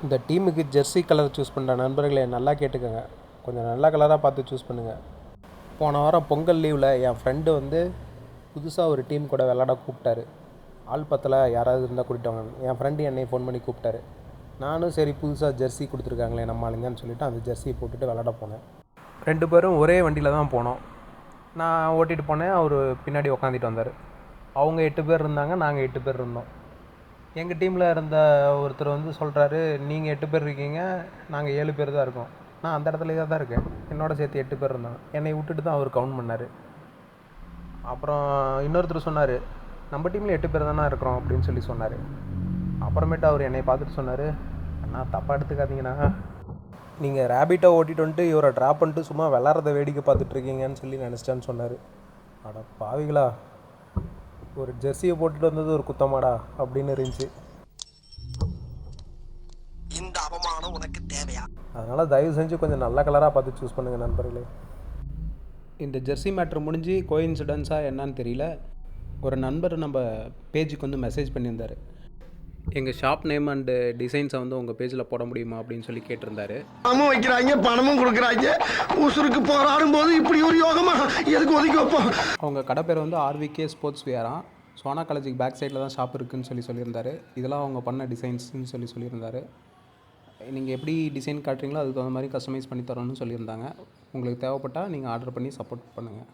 இந்த டீமுக்கு Jersey colour choose பண்ணுற நண்பர்களை நல்லா கேட்டுக்கோங்க. கொஞ்சம் நல்ல கலராக பார்த்து சூஸ் பண்ணுங்கள். போன வாரம் பொங்கல் லீவில் என் ஃப்ரெண்டு வந்து புதுசாக ஒரு டீம் கூட விளாட கூப்பிட்டாரு. ஆள் பத்தில் யாராவது இருந்தால் கூட்டிகிட்டு வாங்க. என் ஃப்ரெண்டு என்னை ஃபோன் பண்ணி கூப்பிட்டாரு. நானும் சரி புதுசாக ஜெர்சி கொடுத்துருக்காங்களே நம்ம ஆளுங்கன்னு சொல்லிவிட்டு அந்த ஜெர்சியை போட்டுட்டு விளாட போனேன். 2 பேரும் ஒரே வண்டியில் தான் போனோம். நான் ஓட்டிகிட்டு போனேன், அவர் பின்னாடி உக்காந்துட்டு வந்தார். அவங்க 8 பேர் இருந்தாங்க, நாங்கள் 8 பேர் இருந்தோம். எங்கள் டீமில் இருந்த ஒருத்தர் வந்து சொல்கிறாரு, நீங்கள் 8 பேர் இருக்கீங்க, நாங்கள் 7 பேர் தான் இருக்கோம். நான் அந்த இடத்துலையே தான் இருக்கேன், என்னோட சேர்த்து 8 பேர் இருந்தாங்க. என்னை விட்டுட்டு தான் அவர் கவுண்ட் பண்ணார். அப்புறம் இன்னொருத்தர் சொன்னார், நம்ம டீமில் 8 பேர் தானே இருக்கிறோம் அப்படின்னு சொல்லி சொன்னார். அப்புறமேட்டு அவர் என்னை பார்த்துட்டு சொன்னார், அண்ணா தப்பாக எடுத்துக்காதீங்கண்ணா, நீங்கள் ரேபிட்டை ஓட்டிகிட்டு வந்துட்டு இவரை ட்ராப் பண்ணிட்டு சும்மா விளாட்றத வேடிக்கை பார்த்துட்ருக்கீங்கன்னு சொல்லி நினச்சிட்டான்னு சொன்னார். அட பாவிங்களா, ஒரு ஜெர்சியை போட்டுட்டு வந்தது ஒரு குத்தமாடா அப்படின்னு இருந்துச்சு. இந்த அவமானம் உனக்கு தேவையா? அதனால் தயவு செஞ்சு கொஞ்சம் நல்ல கலராக பார்த்து சூஸ் பண்ணுங்கள் நண்பர்களே. இந்த ஜெர்சி மேட்ரு முடிஞ்சு கோயின்சிடன்ஸாக என்னன்னு தெரியல, ஒரு நண்பர் நம்ம பேஜுக்கு வந்து மெசேஜ் பண்ணியிருந்தார். எங்கள் ஷாப் நேம் அண்டு டிசைன்ஸை வந்து உங்கள் பேஜில் போட முடியுமா அப்படின்னு சொல்லி கேட்டிருந்தாரு. பணமும் வைக்கிறாங்க, பணமும் கொடுக்குறாங்க, உசுருக்கு போராடும் போது இப்படி ஒரு யோகமாக எதுக்கு ஒதுக்கி வைப்போம். அவங்க கடை பேர் வந்து ஆர்விகே ஸ்போர்ட்ஸ் வியராம். சோனா காலேஜுக்கு பேக் சைடில் தான் ஷாப் இருக்குதுன்னு சொல்லியிருந்தார். இதெல்லாம் அவங்க பண்ண டிசைன்ஸ்ன்னு சொல்லியிருந்தார். நீங்கள் எப்படி டிசைன் காட்டுறீங்களோ அதுக்கு தகுந்த மாதிரி கஸ்டமைஸ் பண்ணி தரோன்னு சொல்லியிருந்தாங்க. உங்களுக்கு தேவைப்பட்டால் நீங்கள் ஆர்டர் பண்ணி சப்போர்ட் பண்ணுங்கள்.